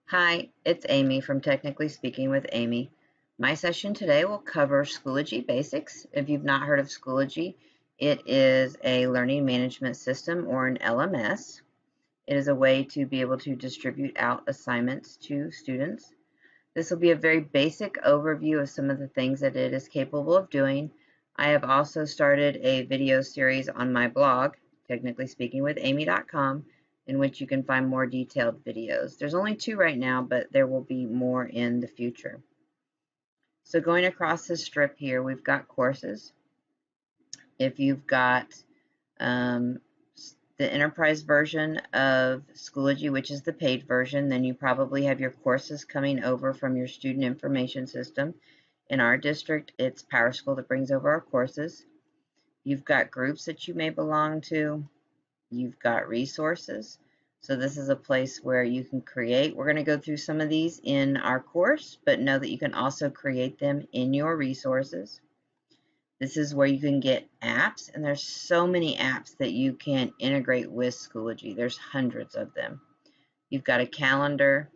Hi, it's Amy from Technically Speaking with Amy. My session today will cover Schoology basics. If you've not heard of Schoology, it is a learning management system or an LMS. It is a way to be able to distribute out assignments to students. This will be a very basic overview of some of the things that it is capable of doing. I have also started a video series on my blog, technicallyspeakingwithamy.com, in which you can find more detailed videos. There's only 2 right now, but there will be more in the future. So going across this strip here, we've got courses. If you've got um, the enterprise version of Schoology, which is the paid version, then you probably have your courses coming over from your student information system. In our district, it's PowerSchool that brings over our courses. You've got groups that you may belong to. You've got resources. So this is a place where you can create. We're going to go through some of these in our course, but know that you can also create them in your resources. This is where you can get apps, and there's so many apps that you can integrate with Schoology. There's hundreds of them. You've got a calendar,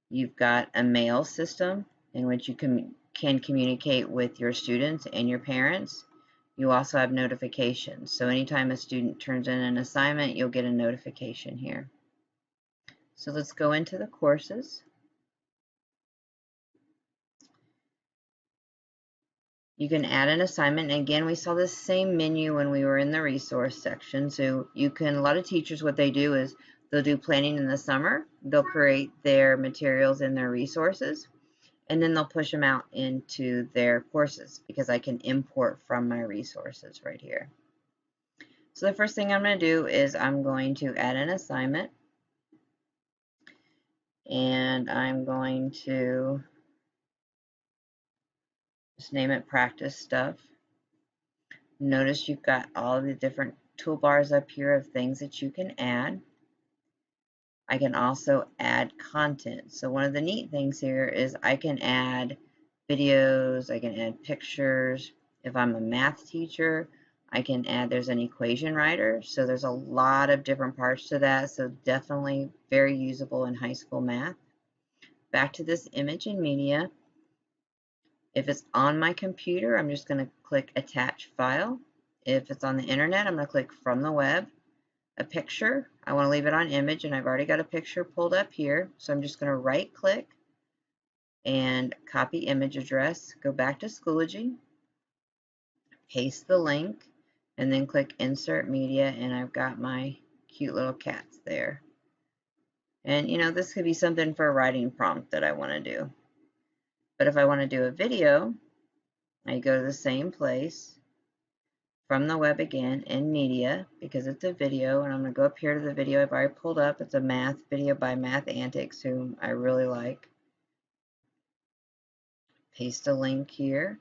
you've got a mail system in which you can communicate with your students and your parents. You also have notifications. So anytime a student turns in an assignment, you'll get a notification here. So let's go into the courses. You can add an assignment. And again, we saw this same menu when we were in the resource section. So you can, a lot of teachers, what they do is they'll do planning in the summer. They'll create their materials in their resources, and then they'll push them out into their courses because I can import from my resources right here. So the first thing I'm going to do is I'm going to add an assignment, and I'm going to just name it practice stuff. Notice you've got all the different toolbars up here of things that you can add. I can also add content. So one of the neat things here is I can add videos, I can add pictures. If I'm a math teacher, I can add, there's an equation writer. So there's a lot of different parts to that. So definitely very usable in high school math. Back to this image and media. If it's on my computer, I'm just going to click Attach File. If it's on the internet, I'm going to click From the Web. A picture, I want to leave it on image, and I've already got a picture pulled up here. So I'm just going to right click and copy image address, go back to Schoology, paste the link, and then click Insert Media, and I've got my cute little cats there. And you know, this could be something for a writing prompt that I want to do. But if I want to do a video, I go to the same place, from the web again, in media, because it's a video, and I'm going to go up here to the video I've already pulled up. It's a math video by Math Antics, whom I really like. Paste a link here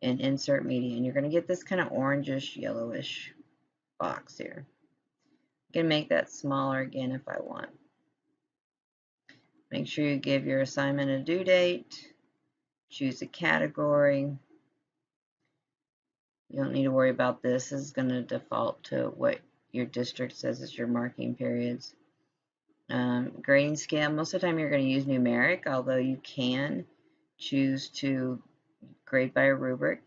and insert media, and you're going to get this kind of orangish, yellowish box here. I can make that smaller again if I want. Make sure you give your assignment a due date. Choose a category. You don't need to worry about this. This is going to default to what your district says is your marking periods. Grading scale, most of the time you're going to use numeric, although you can choose to grade by a rubric.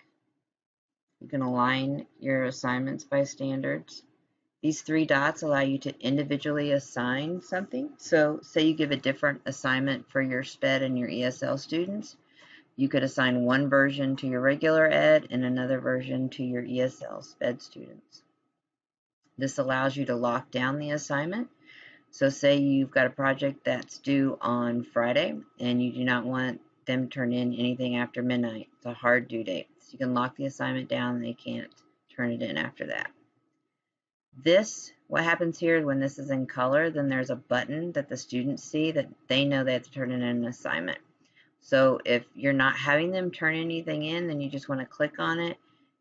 You can align your assignments by standards. These 3 dots allow you to individually assign something. So say you give a different assignment for your SPED and your ESL students. You could assign one version to your regular ed and another version to your ESL SPED students. This allows you to lock down the assignment. So say you've got a project that's due on Friday and you do not want them to turn in anything after midnight. It's a hard due date. So you can lock the assignment down and they can't turn it in after that. This, what happens here when this is in color, then there's a button that the students see that they know they have to turn in an assignment. So if you're not having them turn anything in, then you just want to click on it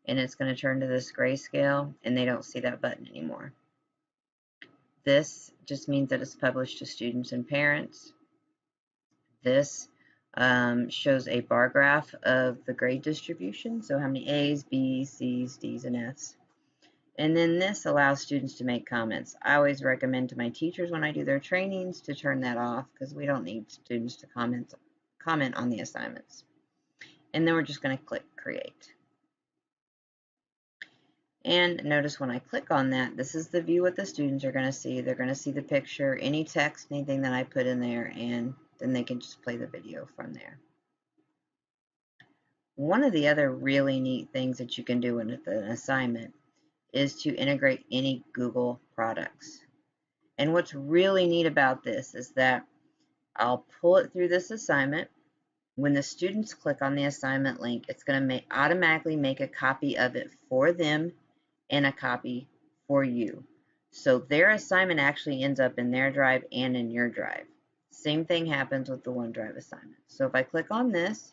and it's going to turn to this grayscale and they don't see that button anymore. This just means that it's published to students and parents. This shows a bar graph of the grade distribution, so how many A's, B's, C's, D's, and F's. And then this allows students to make comments. I always recommend to my teachers when I do their trainings to turn that off because we don't need students to comment on the assignments. And then we're just going to click create. And notice when I click on that, this is the view what the students are going to see. They're going to see the picture, any text, anything that I put in there, and then they can just play the video from there. One of the other really neat things that you can do with an assignment is to integrate any Google products. And what's really neat about this is that I'll pull it through this assignment. When the students click on the assignment link, it's going to automatically make a copy of it for them and a copy for you. So their assignment actually ends up in their drive and in your drive. Same thing happens with the OneDrive assignment. So if I click on this,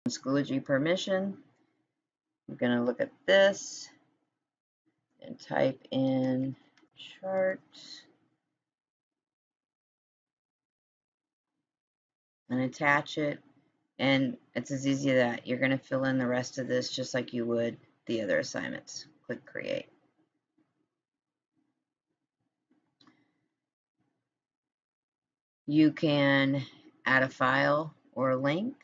Schoology permission, I'm going to look at this and type in chart and attach it. And it's as easy as that. You're going to fill in the rest of this just like you would the other assignments. Click create. You can add a file or a link.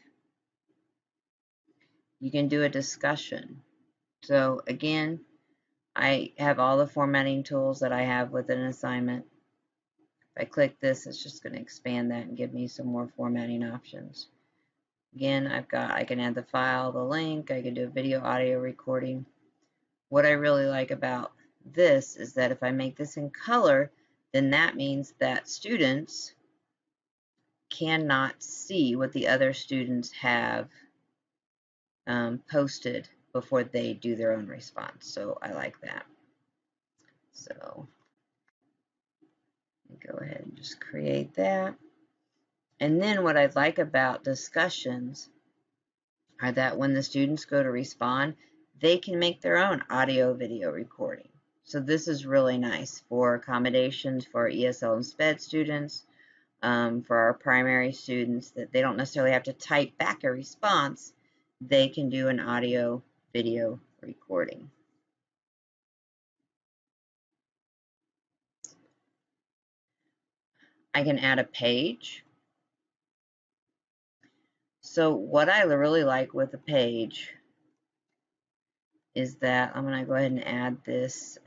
You can do a discussion. So again, I have all the formatting tools that I have with an assignment. If I click this, it's just going to expand that and give me some more formatting options. Again, I can add the file, the link, I can do a video audio recording. What I really like about this is that if I make this in color, then that means that students cannot see what the other students have posted before they do their own response. So I like that. So go ahead and just create that. And then what I like about discussions are that when the students go to respond, they can make their own audio video recording. So this is really nice for accommodations for ESL and SPED students, for our primary students, that they don't necessarily have to type back a response. They can do an audio video recording. I can add a page. So what I really like with a page is that I'm going to go ahead and add this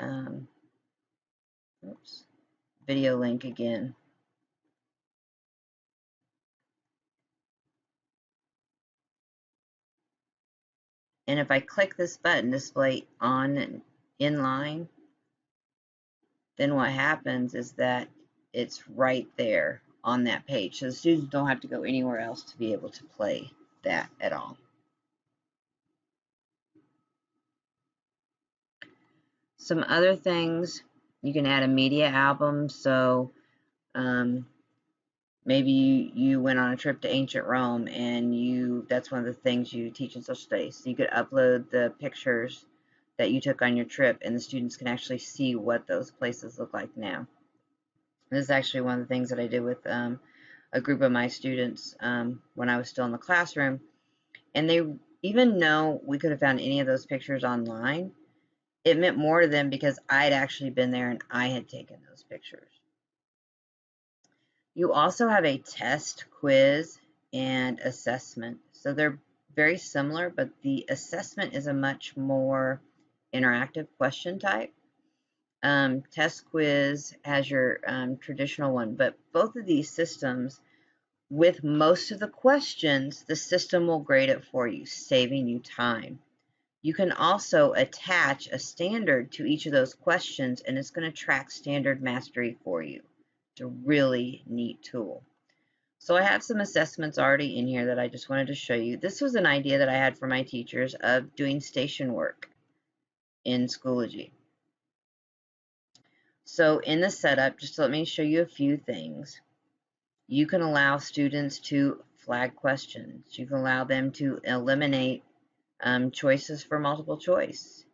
video link again. And if I click this button, display on inline, then what happens is that it's right there on that page. So the students don't have to go anywhere else to be able to play that at all. Some other things, you can add a media album. So maybe you went on a trip to ancient Rome and that's one of the things you teach in social studies. So you could upload the pictures that you took on your trip and the students can actually see what those places look like now. This is actually one of the things that I did with a group of my students when I was still in the classroom. And they, even though we could have found any of those pictures online, it meant more to them because I'd actually been there and I had taken those pictures. You also have a test, quiz, and assessment. So they're very similar, but the assessment is a much more interactive question type. Test quiz has your traditional one, but both of these systems, with most of the questions, the system will grade it for you, saving you time. You can also attach a standard to each of those questions, and it's going to track standard mastery for you. It's a really neat tool. So I have some assessments already in here that I just wanted to show you. This was an idea that I had for my teachers of doing station work in Schoology. So in the setup, just let me show you a few things. You can allow students to flag questions. You can allow them to eliminate choices for multiple choice.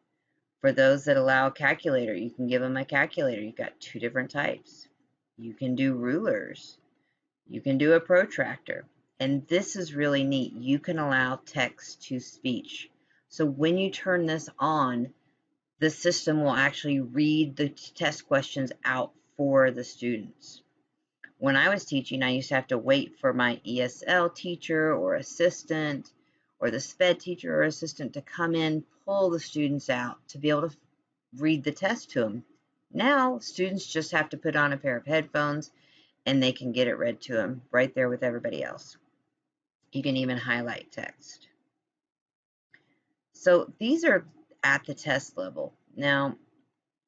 For those that allow a calculator, you can give them a calculator. You've got 2 different types. You can do rulers. You can do a protractor. And this is really neat. You can allow text to speech. So when you turn this on, the system will actually read the test questions out for the students. When I was teaching, I used to have to wait for my ESL teacher or assistant or the SPED teacher or assistant to come in, pull the students out to be able to read the test to them. Now, students just have to put on a pair of headphones and they can get it read to them right there with everybody else. You can even highlight text. So these are at the test level. Now,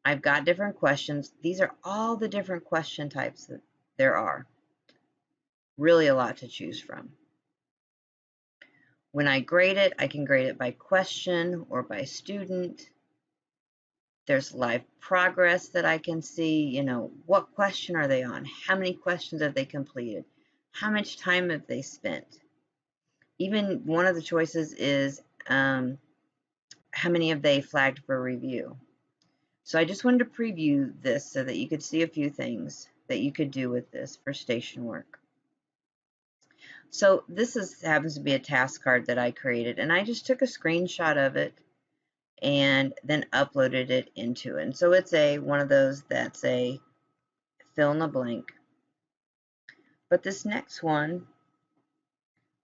I've got different questions. These are all the different question types that there are. Really a lot to choose from. When I grade it, I can grade it by question or by student. There's live progress that I can see, what question are they on? How many questions have they completed? How much time have they spent? Even one of the choices is how many have they flagged for review? So I just wanted to preview this so that you could see a few things that you could do with this for station work. So this happens to be a task card that I created, and I just took a screenshot of it and then uploaded it into it. And so it's one of those that's a fill in the blank. But this next one,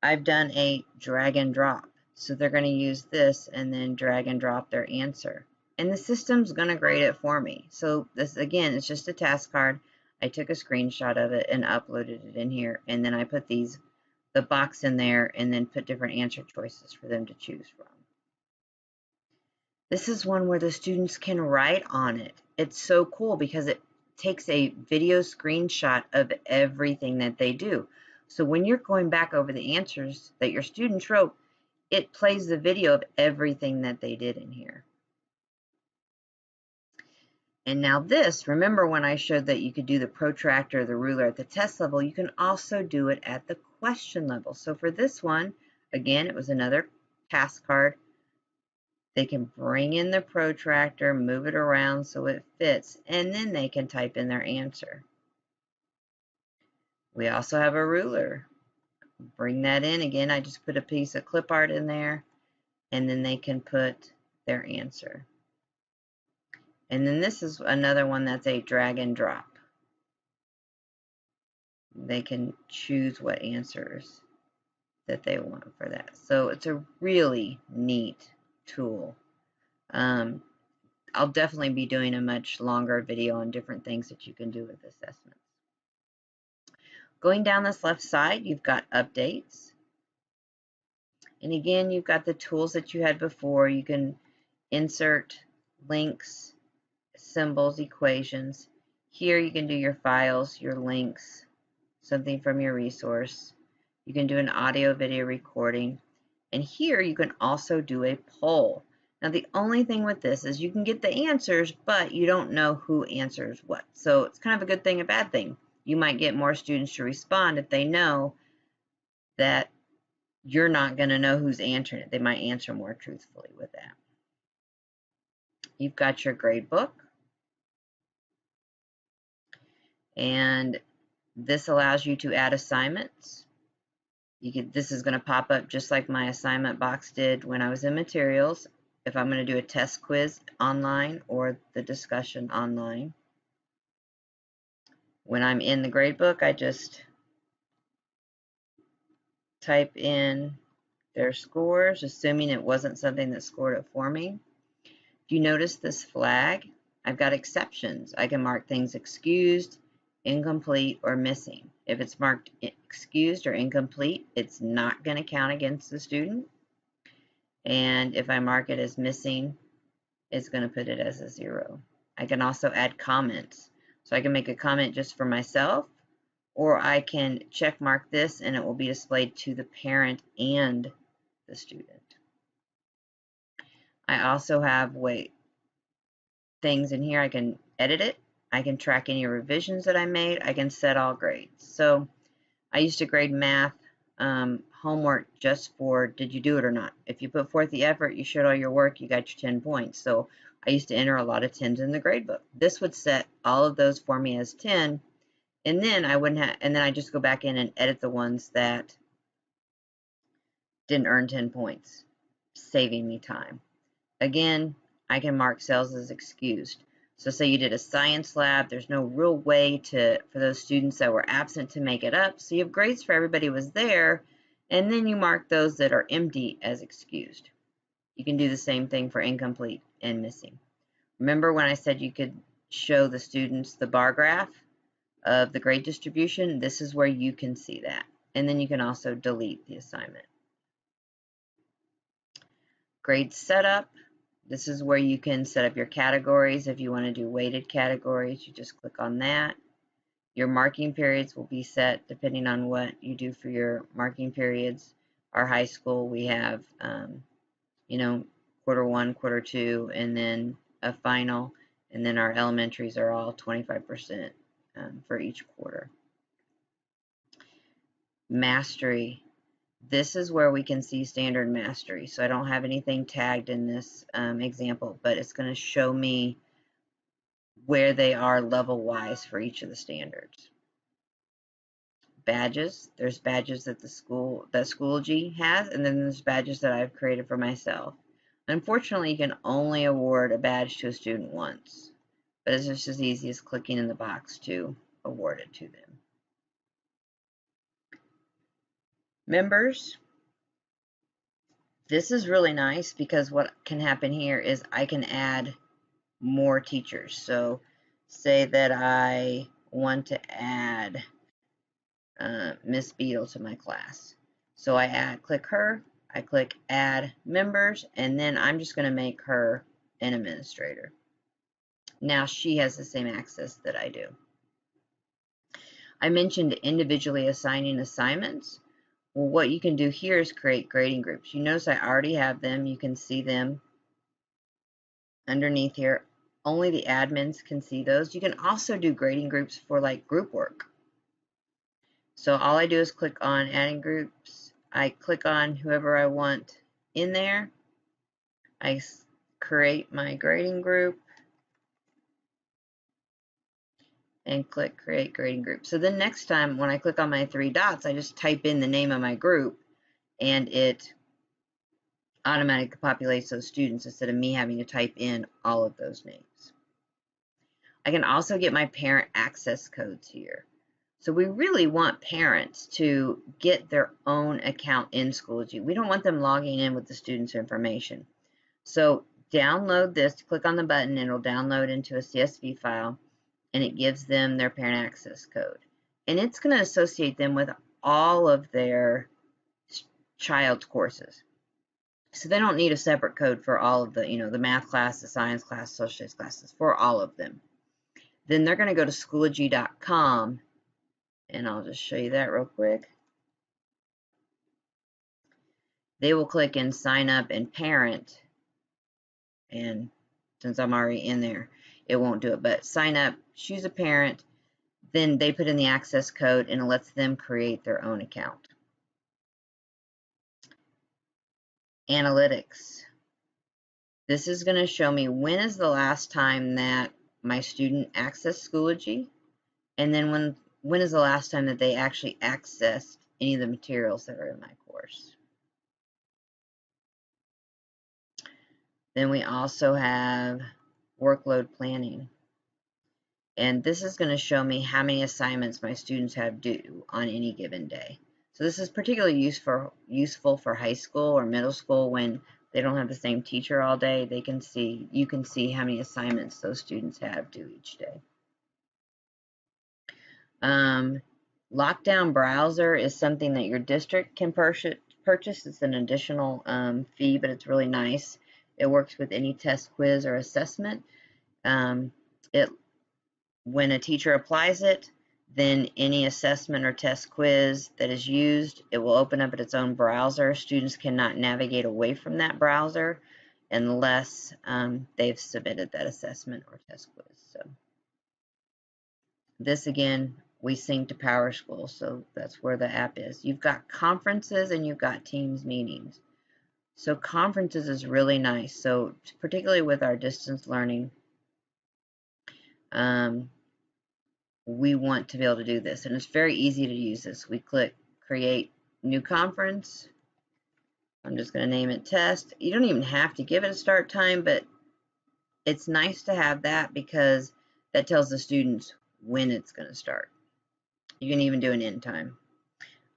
I've done a drag and drop. So they're going to use this and then drag and drop their answer. And the system's going to grade it for me. So this, again, it's just a task card. I took a screenshot of it and uploaded it in here. And then I put the box in there and then put different answer choices for them to choose from. This is one where the students can write on it. It's so cool because it takes a video screenshot of everything that they do. So when you're going back over the answers that your students wrote, it plays the video of everything that they did in here. And now this, remember when I showed that you could do the protractor, the ruler at the test level, you can also do it at the question level. So for this one, again, it was another task card. They can bring in the protractor, move it around so it fits, and then they can type in their answer. We also have a ruler. Bring that in. Again, I just put a piece of clip art in there, and then they can put their answer. And then this is another one that's a drag and drop. They can choose what answers that they want for that. So it's a really neat tool. I'll definitely be doing a much longer video on different things that you can do with assessments. Going down this left side, you've got updates. And again, you've got the tools that you had before. You can insert links, symbols, equations. Here you can do your files, your links, something from your resource. You can do an audio video recording. And here you can also do a poll. Now the only thing with this is you can get the answers, but you don't know who answers what. So it's kind of a good thing, a bad thing. You might get more students to respond if they know that you're not going to know who's answering it. They might answer more truthfully with that. You've got your gradebook. And this allows you to add assignments. This is going to pop up just like my assignment box did when I was in materials, if I'm going to do a test quiz online or the discussion online. When I'm in the gradebook, I just type in their scores, assuming it wasn't something that scored it for me. If you notice this flag, I've got exceptions. I can mark things excused, incomplete, or missing. If it's marked excused or incomplete, it's not going to count against the student. And if I mark it as missing, it's going to put it as a 0. I can also add comments. So I can make a comment just for myself, or I can check mark this and it will be displayed to the parent and the student. I also have things in here. I can edit it. I can track any revisions that I made. I can set all grades. So I used to grade math homework just for did you do it or not. If you put forth the effort, you showed all your work, you got your 10 points. So I used to enter a lot of 10s in the gradebook. This would set all of those for me as 10, and then I wouldn't have, and then I just go back in and edit the ones that didn't earn 10 points, saving me time. Again, I can mark cells as excused. So say you did a science lab, there's no real way for those students that were absent to make it up. So you have grades for everybody who was there, and then you mark those that are empty as excused. You can do the same thing for incomplete and missing. Remember when I said you could show the students the bar graph of the grade distribution? This is where you can see that. And then you can also delete the assignment. Grade setup. This is where you can set up your categories. If you want to do weighted categories, you just click on that. Your marking periods will be set depending on what you do for your marking periods. Our high school, we have, quarter one, quarter two, and then a final. And then our elementaries are all 25% for each quarter. Mastery. This is where we can see standard mastery. So I don't have anything tagged in this example, but it's going to show me where they are level-wise for each of the standards. Badges. There's badges that Schoology has, and then there's badges that I've created for myself. Unfortunately, you can only award a badge to a student once, but it's just as easy as clicking in the box to award it to them. Members. This is really nice because what can happen here is I can add more teachers. So say that I want to add Miss Beadle to my class. So I click her, I click add members, and then I'm just going to make her an administrator. Now she has the same access that I do. I mentioned individually assigning assignments. Well, what you can do here is create grading groups. You notice I already have them. You can see them underneath here. Only the admins can see those. You can also do grading groups for like group work. So all I do is click on adding groups. I click on whoever I want in there. I create my grading group and click create grading group. So then next time when I click on my three dots, I just type in the name of my group and it automatically populates those students instead of me having to type in all of those names. I can also get my parent access codes here. So we really want parents to get their own account in Schoology. We don't want them logging in with the students' information. So download this, click on the button, and it'll download into a CSV file, and it gives them their parent access code. And it's going to associate them with all of their child's courses. So they don't need a separate code for all of the, the math class, the science class, social studies classes, for all of them. Then they're going to go to Schoology.com, and I'll just show you that real quick. They will click in sign up and parent, and since I'm already in there, it won't do it, but sign up, choose a parent, then they put in the access code and it lets them create their own account. Analytics. This is going to show me when is the last time that my student accessed Schoology, and then when is the last time that they actually accessed any of the materials that are in my course. Then we also have workload planning. And this is going to show me how many assignments my students have due on any given day. So this is particularly useful for high school or middle school when they don't have the same teacher all day. You can see how many assignments those students have due each day. Lockdown browser is something that your district can purchase. It's an additional fee, but it's really nice. It works with any test, quiz, or assessment. When a teacher applies it, then any assessment or test quiz that is used, it will open up at its own browser. Students cannot navigate away from that browser unless they've submitted that assessment or test quiz. So this again we sync to PowerSchool, so that's where the app is. You've got conferences and you've got Teams meetings. So conferences is really nice. So particularly with our distance learning, we want to be able to do this, and it's very easy to use this. We click create new conference. I'm just going to name it test. You don't even have to give it a start time, but it's nice to have that because that tells the students when it's going to start. You can even do an end time.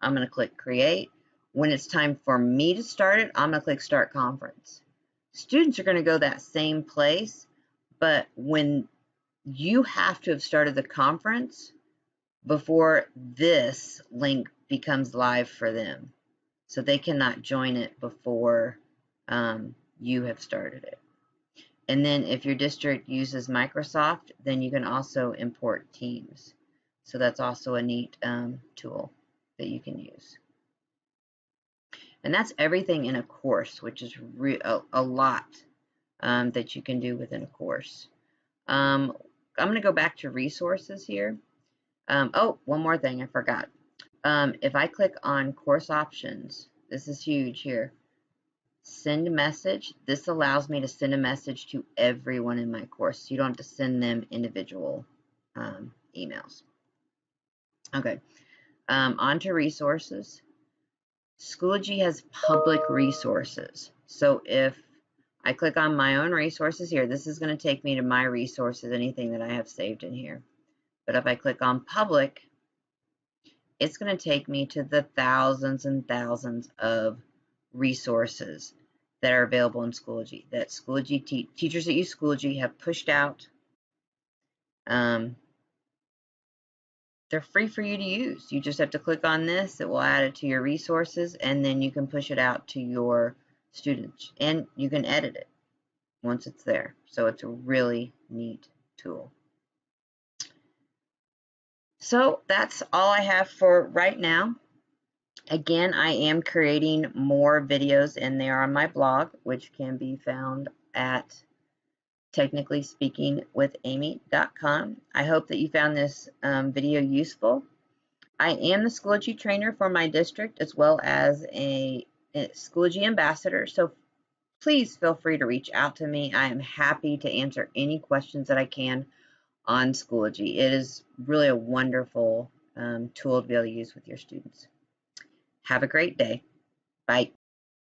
I'm going to click create. When it's time for me to start it, I'm going to click start conference. Students are going to go that same place, but when you have to have started the conference before this link becomes live for them. So they cannot join it before you have started it. And then if your district uses Microsoft, then you can also import Teams. So that's also a neat tool that you can use. And that's everything in a course, which is a lot that you can do within a course. I'm going to go back to resources here. Oh, one more thing I forgot. If I click on course options, this is huge here. Send a message. This allows me to send a message to everyone in my course. You don't have to send them individual emails. Okay, on to resources. Schoology has public resources. So if I click on my own resources here, this is going to take me to my resources, anything that I have saved in here. But if I click on public, it's going to take me to the thousands and thousands of resources that are available in Schoology, that Schoology teachers that use Schoology have pushed out. They're free for you to use. You just have to click on this. It will add it to your resources, and then you can push it out to your students, and you can edit it once it's there. So it's a really neat tool. So that's all I have for right now. Again, I am creating more videos, and they are on my blog, which can be found at technicallyspeakingwithamy.com. I hope that you found this video useful. I am the Schoology trainer for my district as well as a Schoology ambassador, so please feel free to reach out to me. I am happy to answer any questions that I can on Schoology. It is really a wonderful tool to be able to use with your students. Have a great day. Bye.